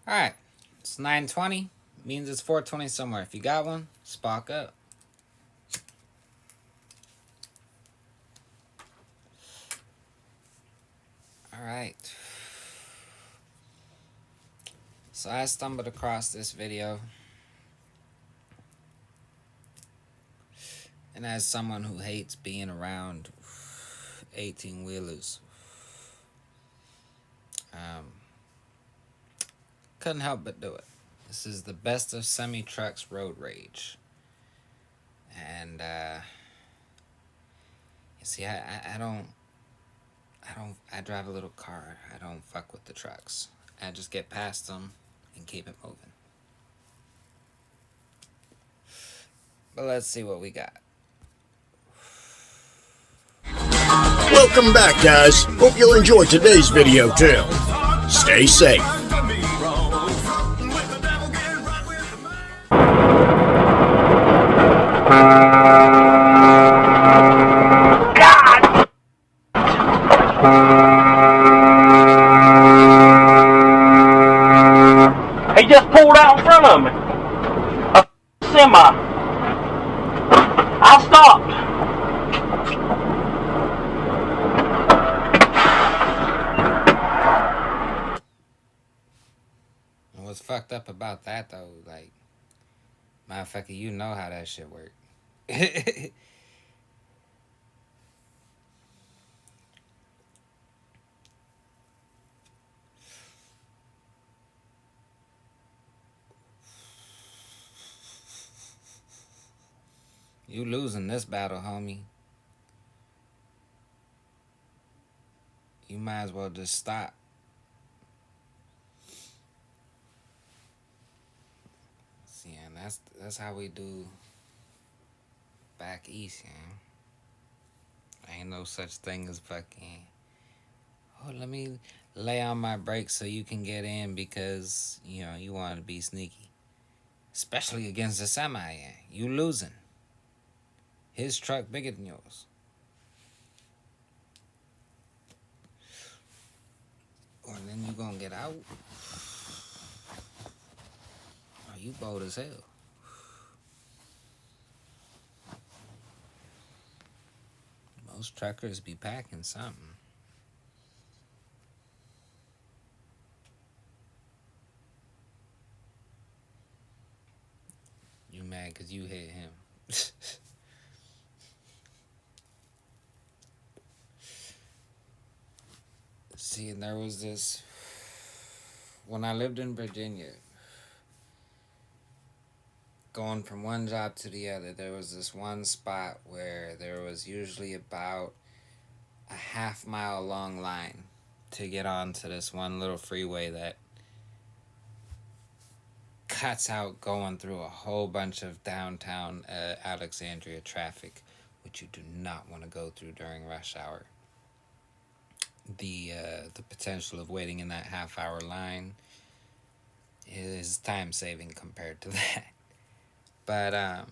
Alright, it's 9:20. Means it's 4:20 somewhere. If you got one, spark up. Alright. So I stumbled across this video. And as someone who hates being around 18 wheelers, couldn't help but do it. This is the best of semi trucks road rage. And you see, I drive a little car. I don't fuck with the trucks. I just get past them and keep it moving. But let's see what we got. Welcome back, guys. Hope you'll enjoy today's video too. Stay safe. He just pulled out in front of me. A semi. I stopped. And what's fucked up about that though, like, motherfucker, you know how that shit work. You losing this battle, homie. You might as well just stop. See, and that's how we do back east, Ain't no such thing as fucking, oh, let me lay on my brakes so you can get in because, you want to be sneaky. Especially against the semi, You losing. His truck bigger than yours. Or then you gonna get out. Or you bold as hell. Most truckers be packing something. You mad because you hit him. See, and there was this, when I lived in Virginia, going from one job to the other, there was this one spot where there was usually about a half-mile long line to get onto this one little freeway that cuts out going through a whole bunch of downtown Alexandria traffic, which you do not want to go through during rush hour. The potential of waiting in that half-hour line is time-saving compared to that. But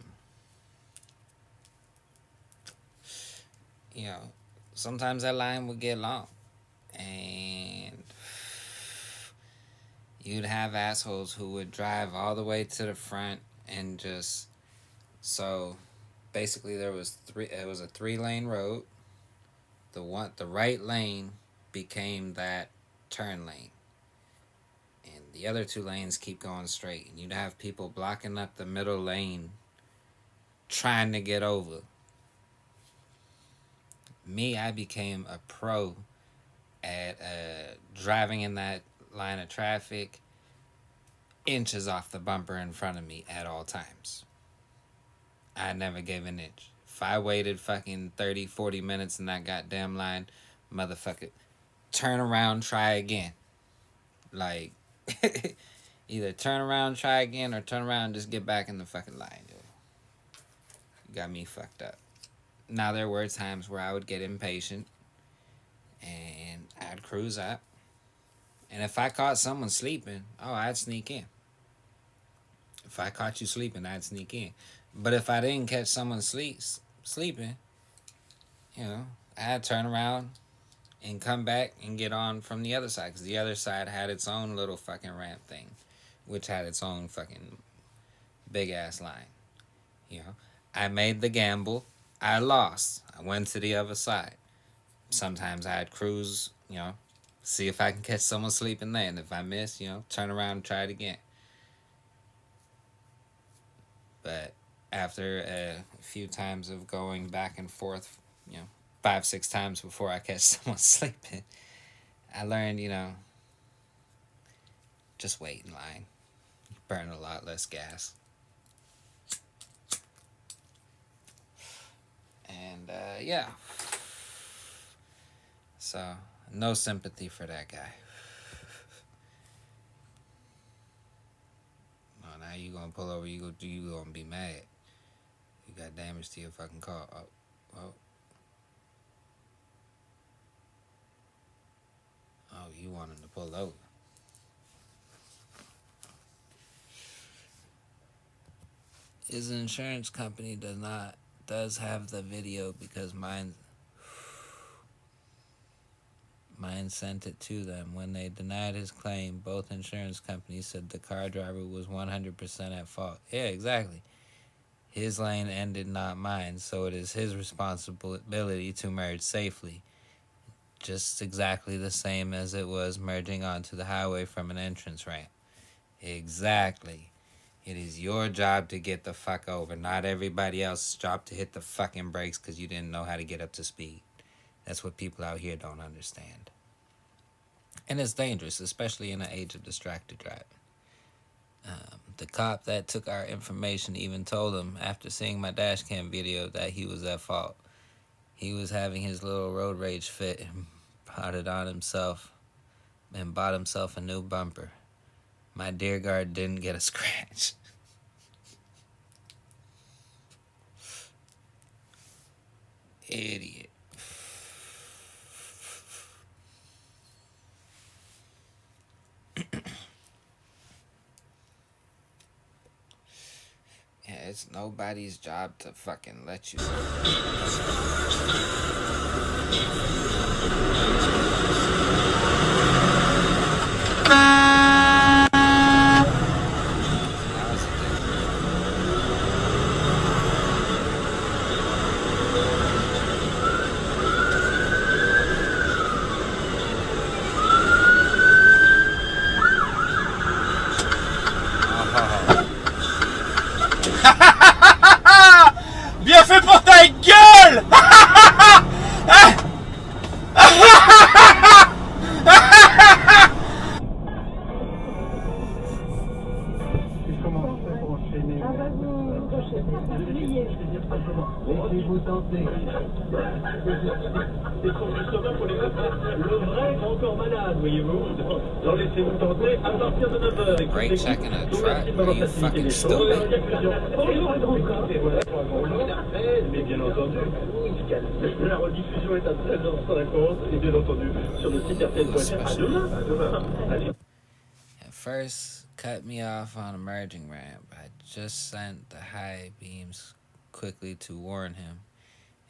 sometimes that line would get long, and you'd have assholes who would drive all the way to the front and just, so basically it was a 3-lane road. The right lane became that turn lane, and the other 2 lanes keep going straight, and you'd have people blocking up the middle lane trying to get over. Me, I became a pro at driving in that line of traffic inches off the bumper in front of me at all times. I never gave an inch. If I waited fucking 30, 40 minutes in that goddamn line, motherfucker, turn around, try again. Like, either turn around, try again, or turn around and just get back in the fucking line, yo. You got me fucked up. Now, there were times where I would get impatient and I'd cruise up. And if I caught someone sleeping, I'd sneak in. If I caught you sleeping, I'd sneak in. But if I didn't catch someone sleeping, I'd turn around and come back and get on from the other side, because the other side had its own little fucking ramp thing, which had its own fucking big ass line. You know, I made the gamble. I lost. I went to the other side. Sometimes I'd cruise, see if I can catch someone sleeping there. And if I miss, turn around and try it again. But after a few times of going back and forth, 5-6 times before I catch someone sleeping, I learned, just wait in line. Burn a lot less gas. And yeah. So, no sympathy for that guy. Oh, now you gonna pull over, you gonna be mad. You got damage to your fucking car. Oh, you want him to pull over. His insurance company does have the video, because mine sent it to them. When they denied his claim, both insurance companies said the car driver was 100% at fault. Yeah, exactly. His lane ended, not mine, so it is his responsibility to merge safely. Just exactly the same as it was merging onto the highway from an entrance ramp. Exactly. It is your job to get the fuck over, not everybody else's job to hit the fucking brakes because you didn't know how to get up to speed. That's what people out here don't understand. And it's dangerous, especially in an age of distracted driving. The cop that took our information even told him, after seeing my dash cam video, that he was at fault. He was having his little road rage fit and bought himself a new bumper. My dear guard didn't get a scratch. Idiot. Yeah, it's nobody's job to fucking let you. Bien fait pour ta gueule. Laissez-vous tenter. C'est son justement pour les le vrai grand corps malade, voyez-vous. Alors laissez-vous tenter à partir de 9h. Break checking a truck? Are you fucking stupid? Mais bien entendu, la rediffusion est à 13h50 et bien entendu sur le site RTL.fr. À demain. At first, cut me off on a merging ramp. I just sent the high beams quickly to warn him,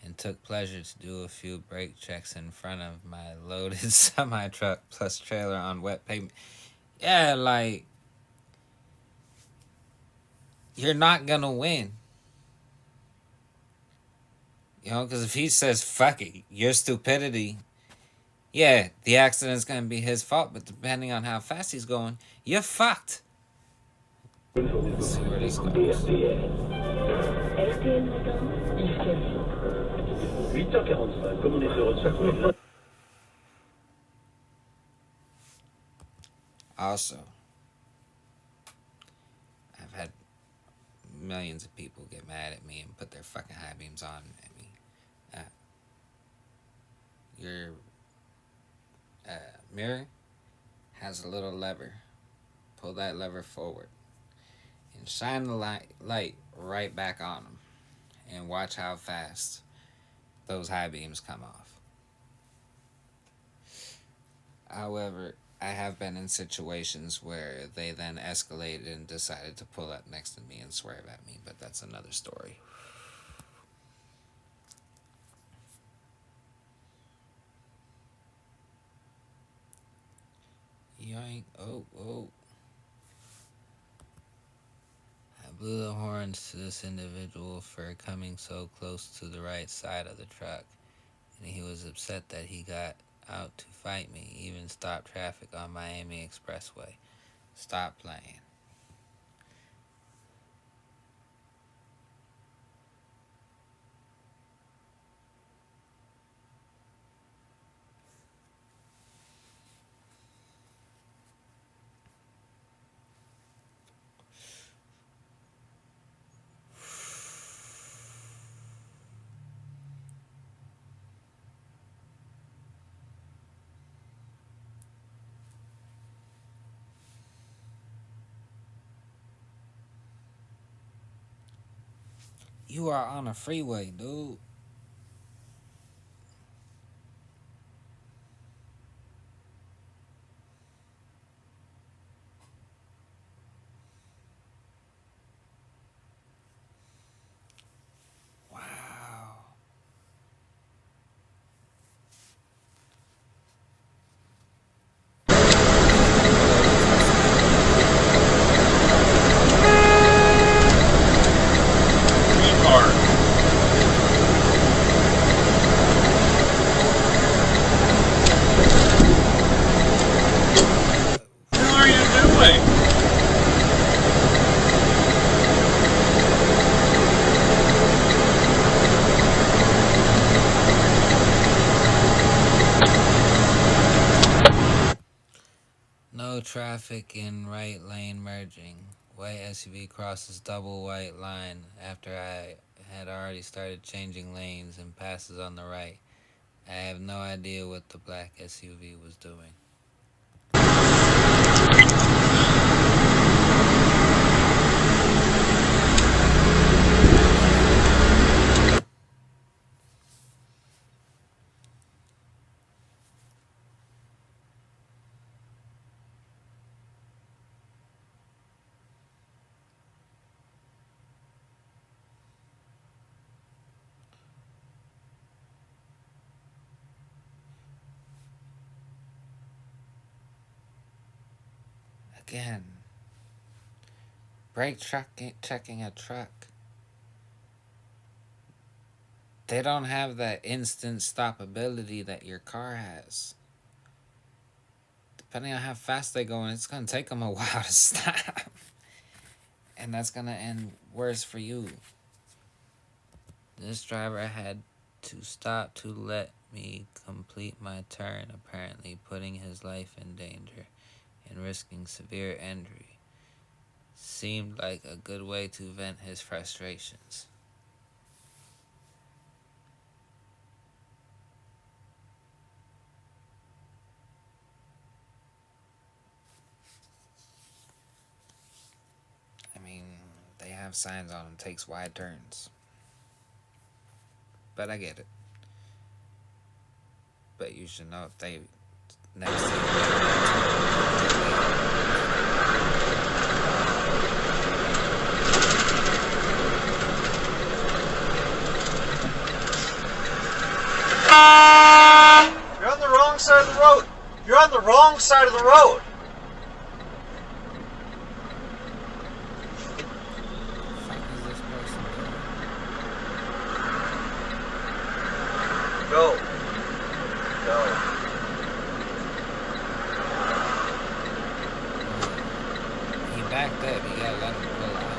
and took pleasure to do a few brake checks in front of my loaded semi-truck plus trailer on wet pavement. Yeah, like, you're not gonna win. Because if he says, fuck it, your stupidity, yeah, the accident's gonna be his fault, but depending on how fast he's going, you're fucked. Let's see where this goes. 8h45, comme on est heureux de chaque. Also, I've had millions of people get mad at me and put their fucking high beams on at me. Your mirror has a little lever. Pull that lever forward and shine the light right back on them, and watch how fast those high beams come off. However, I have been in situations where they then escalated and decided to pull up next to me and swerve at me, but that's another story. blew the horns to this individual for coming so close to the right side of the truck, and he was upset that he got out to fight me, even stopped traffic on Miami Expressway. Stop playing. You are on a freeway, dude. Wow. What are you doing? No traffic in right lane merging. White SUV crosses double white line after I had already started changing lanes and passes on the right. I have no idea what the black SUV was doing. Again, brake checking a truck. They don't have that instant stoppability that your car has. Depending on how fast they're going, it's going to take them a while to stop. And that's going to end worse for you. This driver had to stop to let me complete my turn, apparently putting his life in danger and risking severe injury. Seemed like a good way to vent his frustrations. I mean, they have signs on them, takes wide turns. But I get it. But you should know if they next to You're on the wrong side of the road. You're on the wrong side of the road. Go. Go. he backed up, you gotta let him pull out.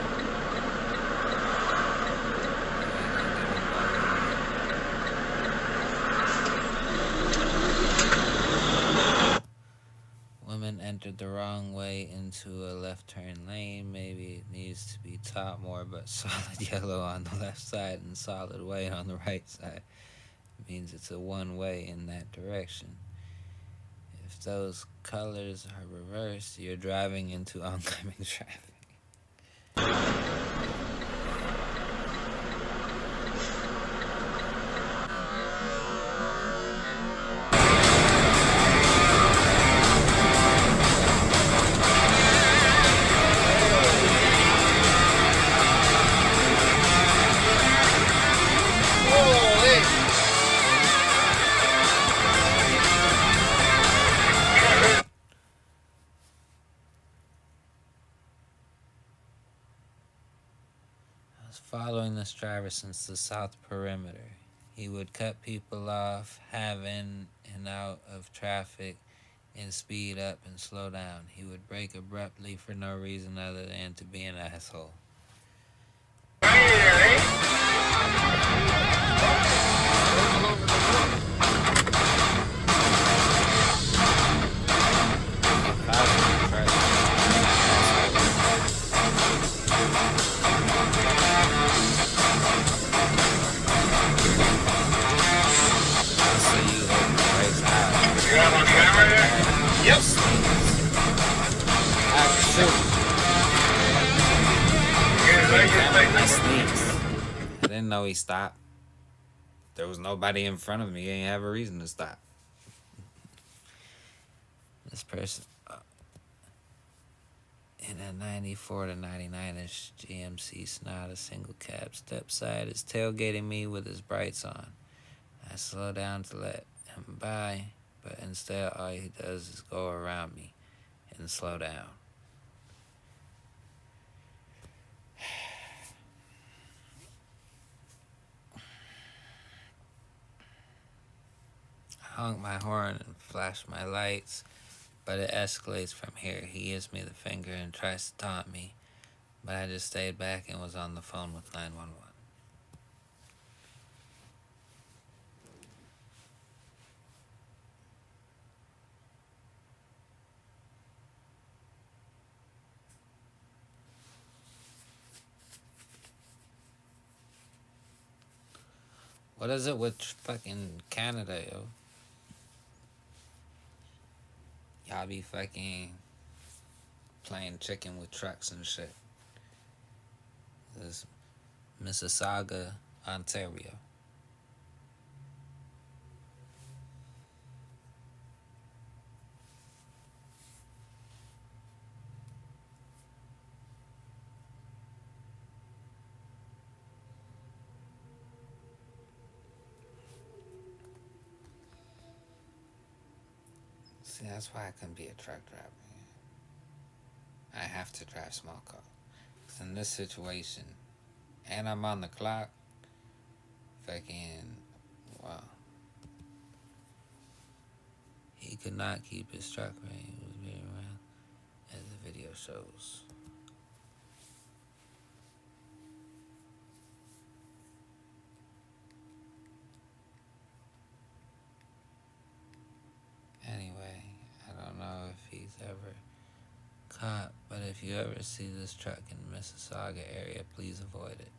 Woman entered the wrong way into a left turn lane. Maybe it needs to be taught more, but solid yellow on the left side and solid white on the right side means it's a one way in that direction. If those colors are reversed, you're driving into oncoming traffic. following this driver since the south perimeter. He would cut people off, have in and out of traffic, and speed up and slow down. He would brake abruptly for no reason other than to be an asshole. I didn't know he stopped. There was nobody in front of me. He didn't have a reason to stop. This person in a 94 to 99-inch GMC Sonata single cab step side is tailgating me with his brights on. I slow down to let him by, but instead all he does is go around me and slow down. I honk my horn and flash my lights, but it escalates from here. He gives me the finger and tries to taunt me, but I just stayed back and was on the phone with 911. What is it with fucking Canada, yo? Y'all be fucking playing chicken with trucks and shit. This is Mississauga, Ontario. See, that's why I couldn't be a truck driver. I have to drive small car. 'Cause in this situation, and I'm on the clock, fucking, wow. He could not keep his truck running. He was being around, as the video shows. Anyway, I don't know if he's ever caught, but if you ever see this truck in the Mississauga area, please avoid it.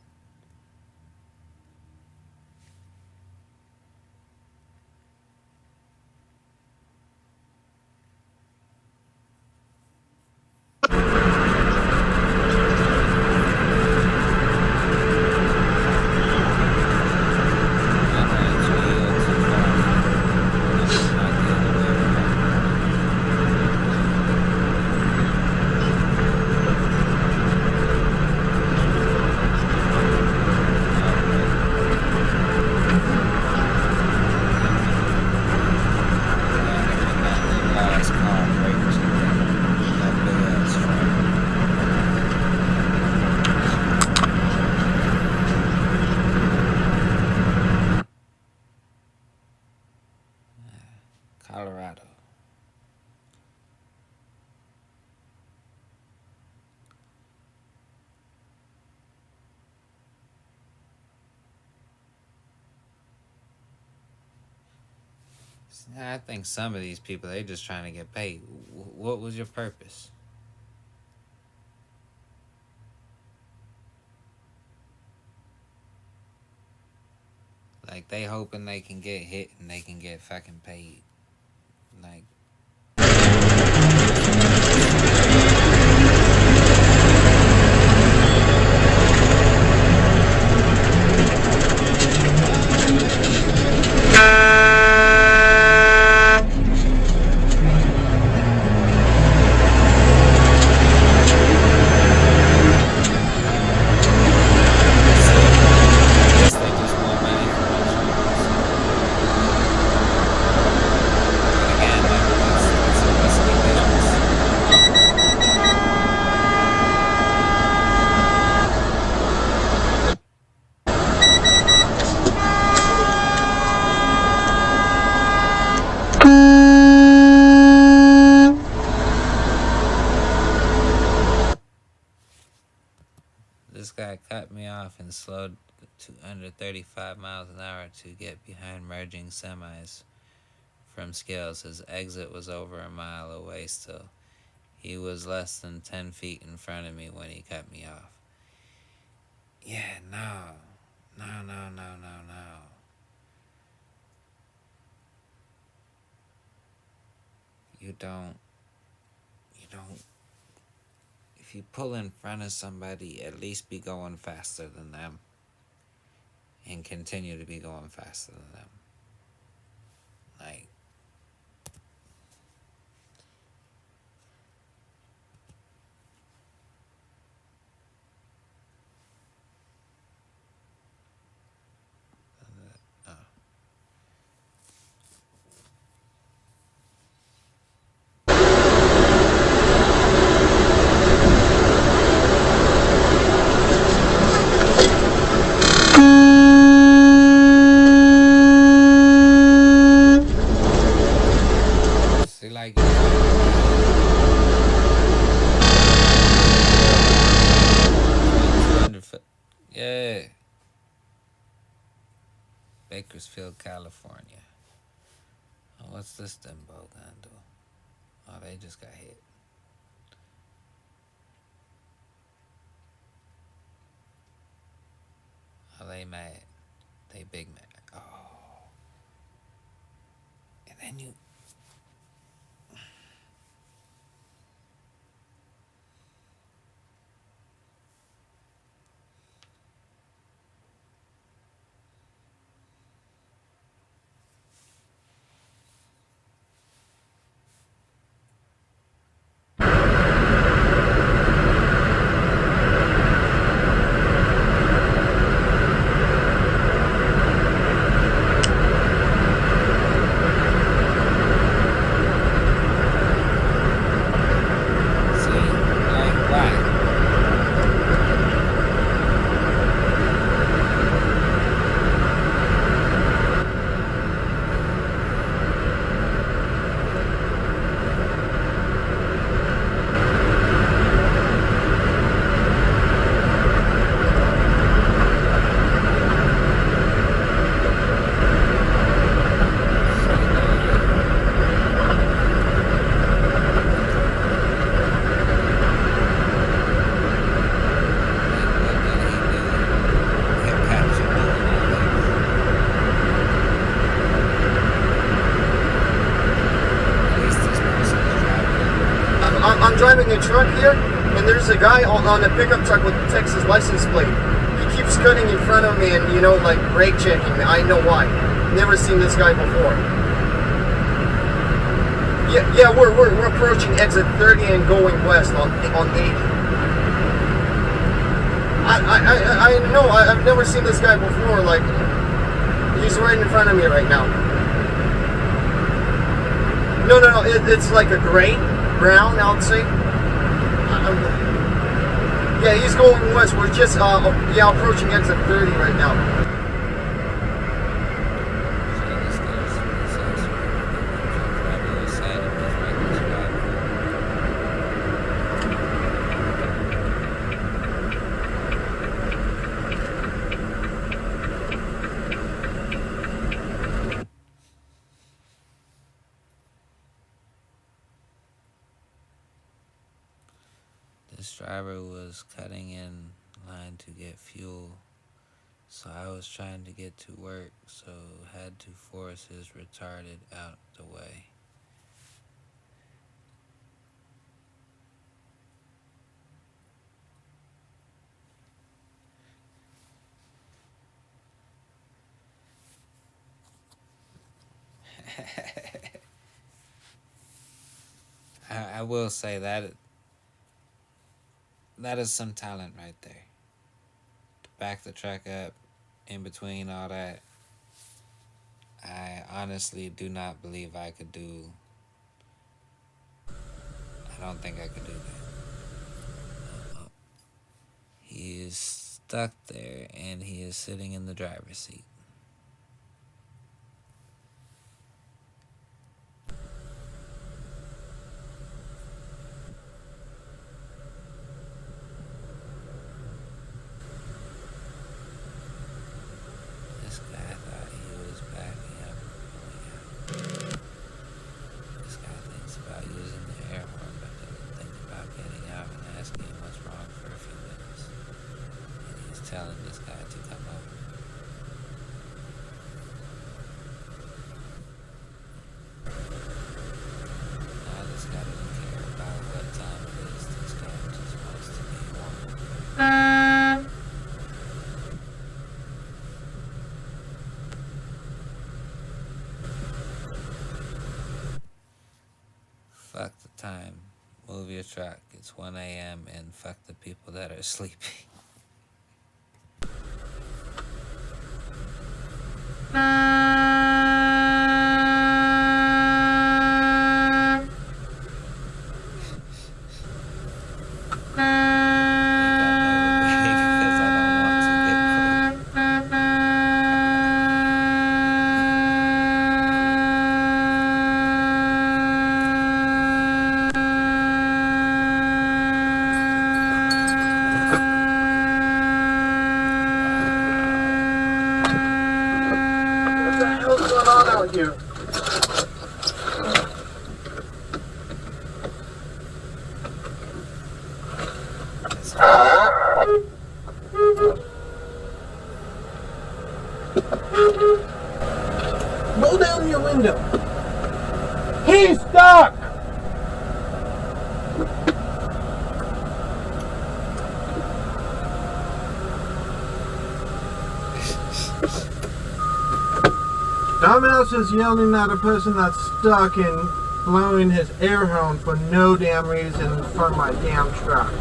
Colorado. I think some of these people, they just trying to get paid. What was your purpose? Like, they hoping they can get hit and they can get fucking paid. Like, again, This guy cut me off and slowed to under 35 miles an hour to get behind merging semis from Scales. His exit was over a mile away still. He was less than 10 feet in front of me when he cut me off. Yeah, no. No. You don't. If you pull in front of somebody, at least be going faster than them. And continue to be going faster than them. Like, see, like, 200 foot. Yeah. Bakersfield, California. Oh, what's this Dimbo gonna do? Oh, they just got hit. Oh, they mad. They big mad. Oh. And then you... See? Like, why? I'm driving a truck here, and there's a guy on a pickup truck with a Texas license plate. He keeps cutting in front of me and, you know, like brake checking me. I know why. Never seen this guy before. Yeah, we're approaching exit 30 and going west on 80. I know, I've never seen this guy before. Like, he's right in front of me right now. No, it's like a gray, brown, I would say. Yeah, he's going west. We're just, approaching exit 30 right now. This driver was cutting in line to get fuel, so I was trying to get to work, so had to force his retarded out the way. I will say that is some talent right there. To back the truck up in between all that, I honestly do not believe I could do. I don't think I could do that. He is stuck there and he is sitting in the driver's seat. Fuck the time. Move your truck. It's 1 a.m. and fuck the people that are sleeping. Because I don't want to get What the hell's going on out here? Roll down your window. He's stuck! Dumbass is yelling at a person that's stuck and blowing his air horn for no damn reason in front of my damn truck.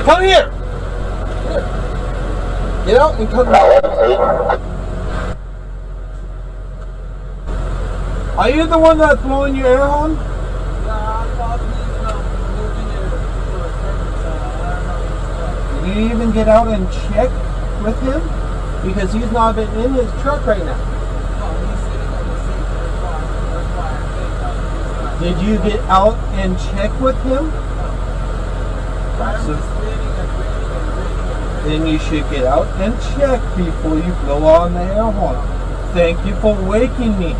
Come here! Get out and come here. Are you the one that's blowing your air horn? Did you even get out and check with him? Because he's not been in his truck right now. Did you get out and check with him? Then you should get out and check before you blow on the air horn. Thank you for waking me.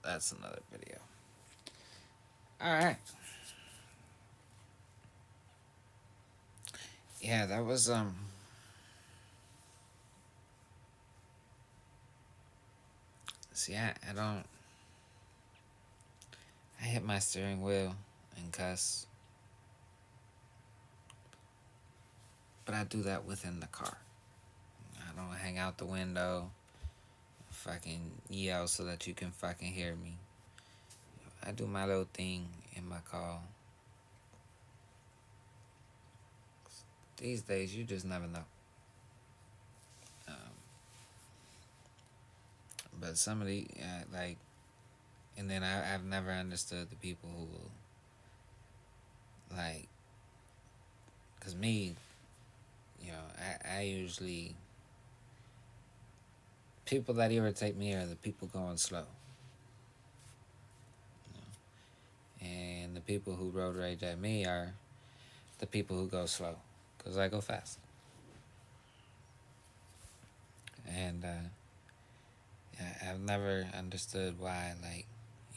That's another video. Alright. Yeah, that was see, I hit my steering wheel and cuss. But I do that within the car. I don't hang out the window, fucking yell so that you can fucking hear me. I do my little thing in my car. These days, you just never know. But some of the, like, and then I've never understood the people who will, like, because me, you know, I usually, people that irritate me are the people going slow. You know? And the people who road rage at me are the people who go slow, because I go fast. And I've never understood why, like,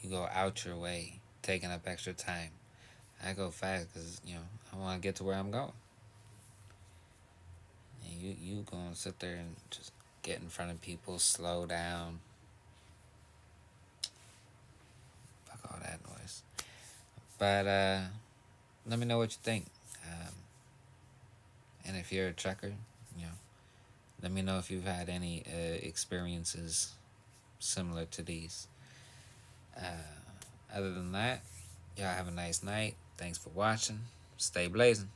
you go out your way, taking up extra time. I go fast because, you know, I want to get to where I'm going. And you gonna sit there and just get in front of people, slow down. Fuck all that noise. But let me know what you think. And if you're a trucker, you know, let me know if you've had any experiences similar to these. Other than that, y'all have a nice night. Thanks for watching. Stay blazing.